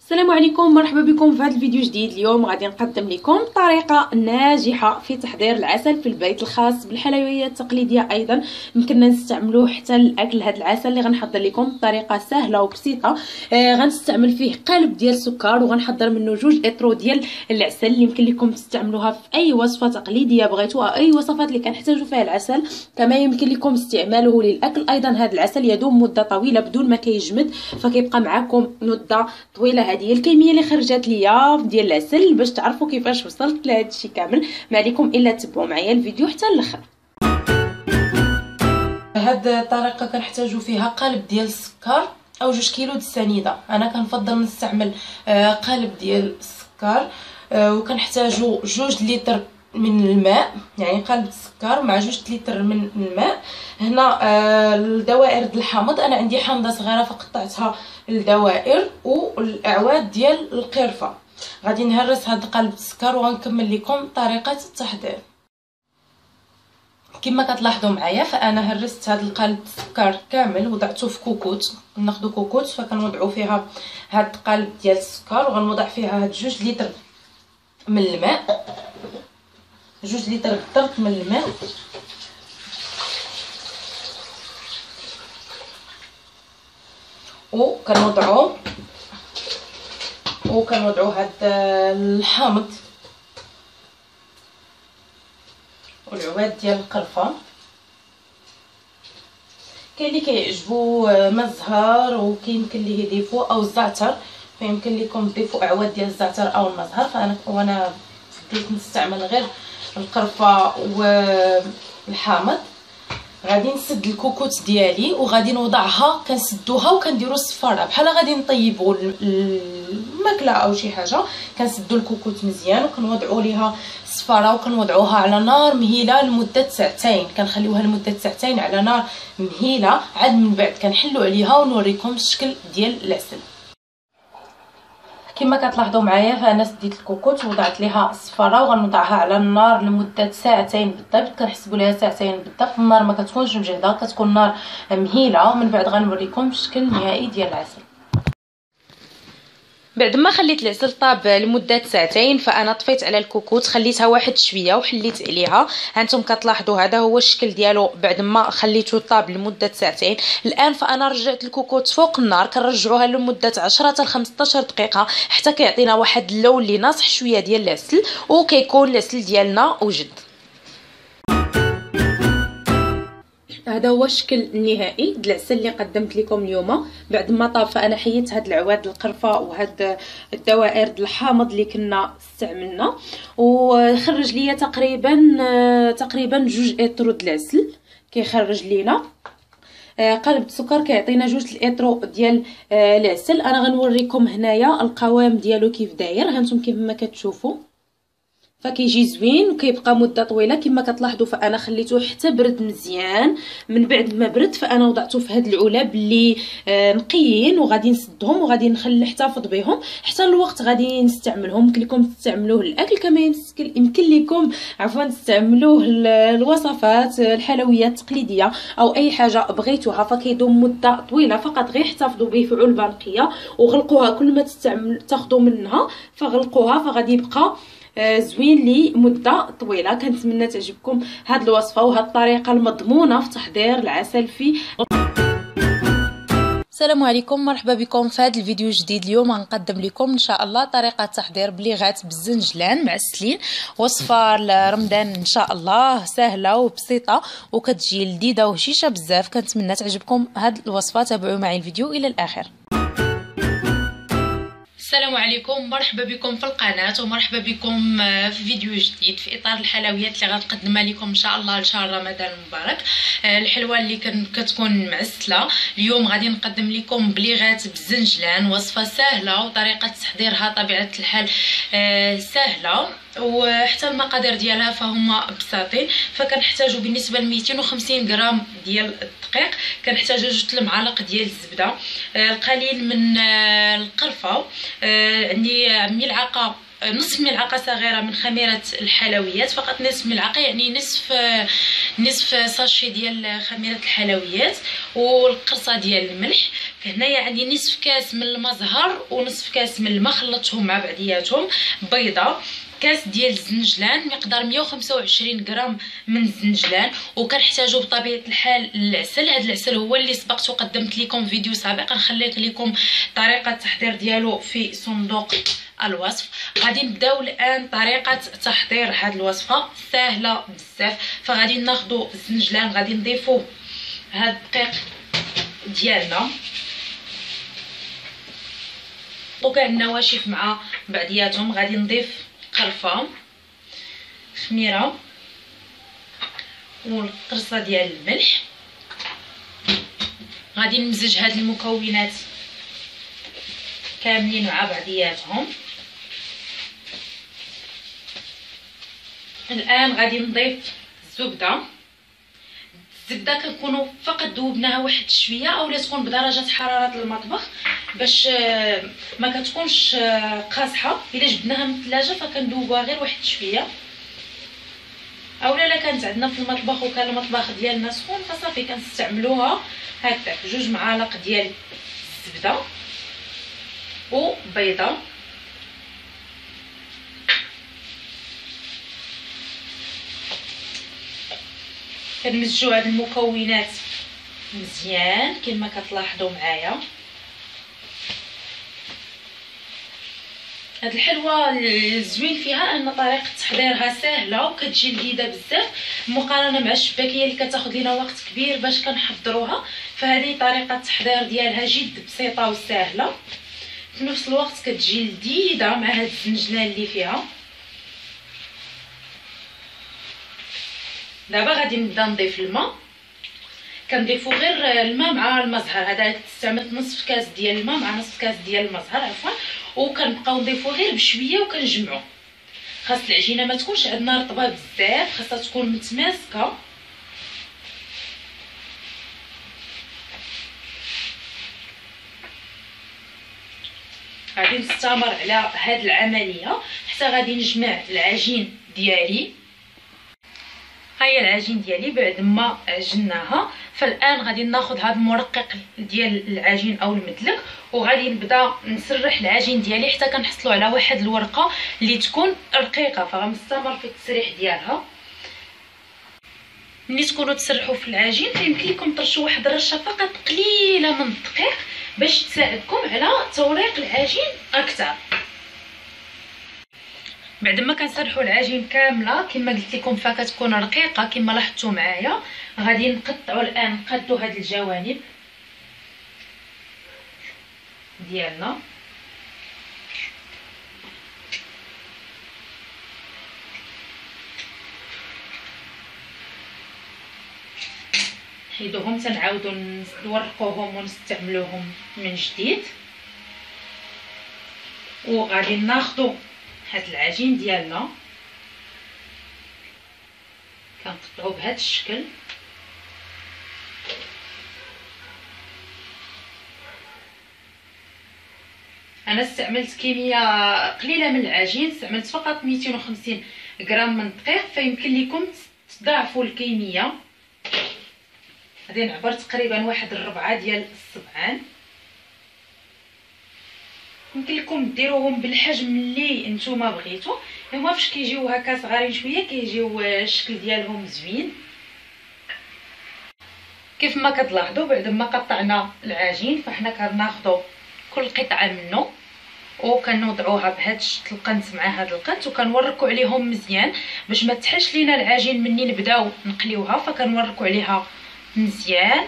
السلام عليكم، مرحبا بكم في هذا الفيديو جديد. اليوم غادي نقدم لكم طريقه ناجحه في تحضير العسل في البيت الخاص بالحلويات التقليديه. ايضا يمكننا نستعملوه حتى لاكل. هذا العسل اللي غنحضر لكم بطريقه سهله وبسيطه. غنستعمل فيه قالب ديال السكر، وغنحضر منه 2 اطرو ديال العسل اللي يمكن لكم تستعملوها في اي وصفه تقليديه بغيتوها، اي وصفات اللي كنحتاجوا فيها العسل. كما يمكن لكم استعماله للاكل. ايضا هذا العسل يدوم مده طويله بدون ما كيجمد، فكيبقى معكم مده طويله. هذه هي الكميه اللي خرجت ليا ديال العسل. باش تعرفوا كيفاش وصلت لهذا الشيء كامل، ما عليكم الا تتبعوا معايا الفيديو حتى الاخر. هاد الطريقه كنحتاجوا فيها قالب ديال السكر او 2 كيلو د السنيده. انا كنفضل نستعمل قالب ديال السكر، وكنحتاجوا 2 لتر من الماء، يعني قالب السكر مع 2 لتر من الماء. هنا الدوائر د الحامض، انا عندي حامضه صغيره فقطعتها الدوائر، والاعواد ديال القرفه. غادي نهرس هذا قالب السكر وغنكمل لكم طريقه التحضير. كما كتلاحظوا معايا فانا هرست هذا القالب السكر كامل، وضعته في كوكوت. ناخذ كوكوت فكنوضعوا فيها هذا القالب ديال السكر، وغنوضع فيها هاد 2 لتر من الماء، 2 لتر بالضبط من الماء. وكنوضعوا هاد الحامض والعواد ديال القرفه. كاين اللي كيعجبو ما الزهر، وكيمكن ليه يضيفو او الزعتر، فيمكن لكم تضيفوا اعواد ديال الزعتر او المزهر. وانا بديت نستعمل غير القرفه والحامض. غادي نسد الكوكوت ديالي وغادي نوضعها، كنسدوها وكنديروا الصفاره بحال غادي نطيبوا الماكله او شي حاجه. كنسدوا الكوكوت مزيان وكنوضعوا ليها الصفاره، وكنوضعوها على نار مهيله لمده ساعتين. كنخليوها لمده ساعتين على نار مهيله. عاد من بعد كنحلوا عليها ونوريكم الشكل ديال العسل. كما كتلاحظوا معايا فانا سديت الكوكوت ووضعت ليها الصفاره، وغنوضعها على النار لمده ساعتين بالضبط. كنحسبوا ليها ساعتين بالضبط. النار ما كتكونش مجهده، كتكون نار مهيله. ومن بعد غنوريكم الشكل النهائي ديال العسل. بعد ما خليت العسل طاب لمده ساعتين، فانا طفيت على الكوكوت، خليتها واحد شويه وحليت عليها. هانتم كتلاحظوا هذا هو الشكل ديالو بعد ما خليته طاب لمده ساعتين. الان فانا رجعت الكوكوت فوق النار، كنرجعوها لمده 10 حتى 15 دقيقه حتى كيعطينا واحد اللون اللي ناصح شويه ديال العسل، وكيكون العسل ديالنا وجد. هذا هو الشكل النهائي ديال العسل اللي قدمت لكم اليوم. بعد ما طاب فانا حيدت هاد العواد القرفه وهاد الدوائر ديال الحامض اللي كنا استعملنا، وخرج ليا تقريبا 2 اطرو ديال العسل. كيخرج لينا قالب السكر كيعطينا 2 اطرو ديال العسل. انا غنوريكم هنايا القوام ديالو كيف داير. هانتم كما كتشوفوا فكيجي زوين وكيبقى مده طويله. كما كتلاحظوا فانا خليته حتى برد مزيان. من بعد ما برد فانا وضعته في هاد العلب اللي نقيين، وغادي نسدهم وغادي نحتفظ بهم حتى الوقت غادي نستعملهم. يمكن لكم تستعملوه للاكل، كما يمكن لكم تستعملوه الوصفات الحلويات التقليديه او اي حاجه بغيتوها. فكيدوم مده طويله، فقط غير احتفظوا به في علبه نقيه وغلقوها. كل ما تاخذوا منها فغلقوها، فغادي يبقى زوين لمده طويله. كنتمنى تعجبكم هاد الوصفه وهاد الطريقه المضمونه في تحضير العسل في. السلام عليكم، مرحبا بكم في هذا الفيديو الجديد. اليوم غنقدم لكم ان شاء الله طريقه تحضير بليغات بالزنجلان معسلين. وصفه لرمضان ان شاء الله، سهله وبسيطه وكتجي لذيذه وهشيشه بزاف. كنتمنى تعجبكم هاد الوصفه. تابعوا معي الفيديو الى الاخر. السلام عليكم، مرحبا بكم في القناه ومرحبا بكم في فيديو جديد في اطار الحلويات اللي غنقدمها لكم ان شاء الله لشهر رمضان المبارك. الحلوه اللي كتكون معسله. اليوم غادي نقدم لكم بليغات بالزنجلان. وصفه سهله وطريقه تحضيرها طبيعه الحال سهله، وحتى المقادير ديالها فهما بساطين. فكنحتاجوا بالنسبه ل 250 غرام ديال الدقيق، كنحتاجوا 2 المعالق ديال الزبده، القليل من القرفه، عندي ملعقه نصف ملعقه صغيره من خميره الحلويات، فقط نصف ملعقه، يعني نصف ساشي ديال خميره الحلويات، والقرصه ديال الملح. هنايا عندي نصف كاس من المزهر ونصف كاس من الماء، خلطتهم مع بعضياتهم. بيضه، كاس ديال الزنجلان مقدار 125 غرام من الزنجلان، وكنحتاجو بطبيعه الحال العسل. هذا العسل هو اللي سبقت وقدمت لكم فيديو سابق، نخليت لكم طريقه التحضير ديالو في صندوق الوصف. غادي نبداو الان طريقه تحضير هذه الوصفه، سهله بزاف. فغادي ناخذوا الزنجلان، غادي نضيفوا هذا الدقيق ديالنا، وكاع النواشف مع بعضياتهم. غادي نضيف قرفه، خميره، والقرصه ديال الملح. غادي نمزج هاد المكونات كاملين مع بعضياتهم. الان غادي نضيف الزبده. الزبده كنكونوا فقط ذوبناها واحد شويه، اولا تكون بدرجه حراره المطبخ باش ما كتكونش قاصحه. الا جبناها من الثلاجه فكندوبوها غير واحد شويه، اولا الا كانت عندنا في المطبخ وكان المطبخ ديالنا سخون فصافي كنستعملوها هكاك. 2 معالق ديال الزبده وبيضه، كنمزجو هاد المكونات مزيان كما كتلاحظوا معايا. هاد الحلوه الزوين فيها ان طريقه تحضيرها سهله وكتجي لذيذه بزاف مقارنه مع الشباكيه اللي كتاخذ لينا وقت كبير باش كنحضروها. فهذه طريقه التحضير ديالها جد بسيطه وسهله، في نفس الوقت كتجي لذيذه مع هاد الزنجلان اللي فيها. دابا غادي نبدا نضيف الماء. كنضيفو غير الماء مع المزهر. هذا استعملت نصف كاس ديال الماء مع نصف كاس ديال المزهر عفوا، وكنبقاو نضيفو غير بشويه وكنجمعو. خاص العجينه ما تكونش عندنا رطبه بزاف، خاصها تكون متماسكه. غادي نستمر على هاد العمليه حتى غادي نجمع العجين ديالي. هاهي العجين ديالي بعد ما عجناها. فالان غادي ناخذ هذا المرقق ديال العجين او المدلك، وغادي نبدا نسرح العجين ديالي حتى كنحصلوا على واحد الورقه اللي تكون رقيقه. فغنستمر في التسريح ديالها. ملي تكونوا تسرحوا في العجين فيمكن لكم ترشوا واحد الرشه فقط قليله من الدقيق باش تساعدكم على توريق العجين اكثر. بعد ما كنسرحوا العجين كامله كما قلت لكم فكتكون رقيقه كما لاحظتوا معايا. غادي نقطعوا الان، نقادوا هاد الجوانب ديالنا. نحيدوهم تنعاودوا نورقوهم ونستعملوهم من جديد. وغادي ناخذوا هاد العجين ديالنا كنقطعوه بهذا الشكل. انا استعملت كميه قليله من العجين، استعملت فقط 250 غرام من الدقيق، فيمكن لكم تضاعفوا الكميه. غادي نعبر تقريبا واحد الربعه ديال الصبعان. يمكن لكم ديروهم بالحجم اللي نتوما بغيتو. هما فاش كيجيو هكا صغارين شويه كيجيو الشكل ديالهم زوين. كيف ما كتلاحظوا بعد ما قطعنا العجين فحنا كناخذوا كل قطعه منه وكنوضعوها بهذا القنت مع هذا القنت، وكنوركوا عليهم مزيان باش ما تحش لينا العجين مني نبداو نقليوها. فكنوركوا عليها مزيان.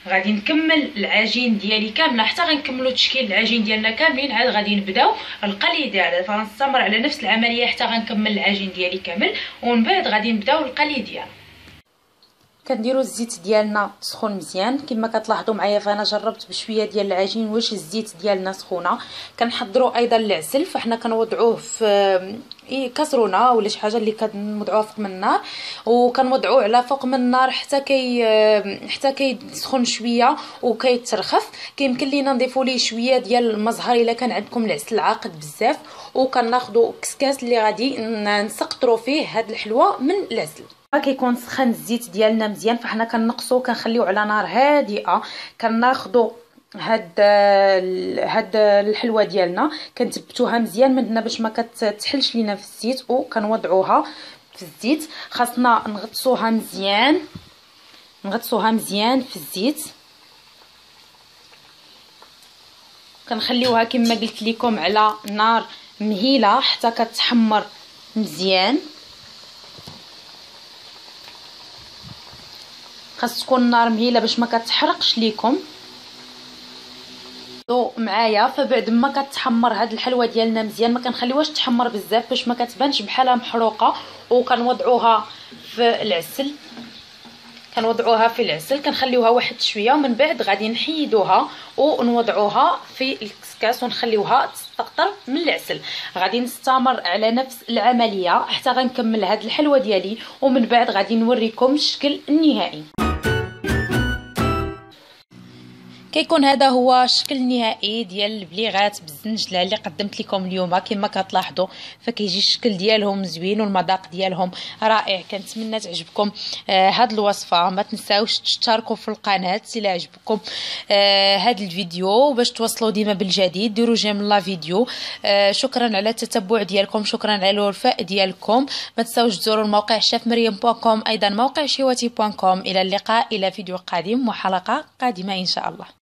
غادي نكمل العجين ديالي كامله حتى غنكملوا تشكيل العجين ديالنا كاملين، عاد غادي نبداو القلي ديالها. فغنستمر على نفس العمليه حتى غنكمل العجين ديالي كامل، ومن بعد غادي نبداو القلي ديالها. كنديروا الزيت ديالنا سخون مزيان. كما كتلاحظوا معايا فانا جربت بشويه ديال العجين واش الزيت ديالنا سخونه. كنحضروا ايضا العسل، فحنا كنوضعوه في كاسرونه ولا شي حاجه اللي كنوضعوها فوق من النار، وكنوضعوه على فوق من النار حتى كيسخن شويه وكيترخف. كيمكن لينا نضيفوا ليه شويه ديال المزهر الا كان عندكم العسل عاقد بزاف، وكناخذوا كسكاس اللي غادي نسقطروا فيه هاد الحلوه من العسل. كيكون سخن الزيت ديالنا مزيان، فحنا كنقصو كنخليو على نار هادئه. كناخذوا هاد الحلوه ديالنا كنتبتوها مزيان من هنا باش ما كتحلش لينا في الزيت، وكنوضعوها في الزيت. خاصنا نغطسوها مزيان في الزيت. كنخليوها كما قلت لكم على نار مهيله حتى كتحمر مزيان. خاص تكون النار مهيله باش ما كتحرقش ليكم معايا. فبعد ما كتحمر هاد الحلوه ديالنا مزيان، ما كنخليوهاش تحمر بزاف باش ما كتبانش بحالها محروقه، وكنوضعوها في العسل. كنخليوها واحد شويه، ومن بعد غادي نحيدوها ونوضعوها في الكسكاس ونخليوها تستقطر من العسل. غادي نستمر على نفس العمليه حتى غنكمل هاد الحلوه ديالي، ومن بعد غادي نوريكم الشكل النهائي. كيكون هذا هو الشكل النهائي ديال البليغات بالزنجله اللي قدمت لكم اليوم. كما كتلاحظوا فكيجي الشكل ديالهم زوين والمذاق ديالهم رائع. كنتمنى تعجبكم هاد الوصفه. ما تنساوش تشتركوا في القناه الا عجبكم هاد الفيديو، باش توصلوا ديما بالجديد. ديروا جيم لا فيديو. شكرا على التتبع ديالكم، شكرا على الوفاء ديالكم. ما تنساوش تزوروا الموقع chefmariam.com، ايضا موقع شهوتي.com. الى اللقاء، الى فيديو قادم وحلقه قادمه ان شاء الله.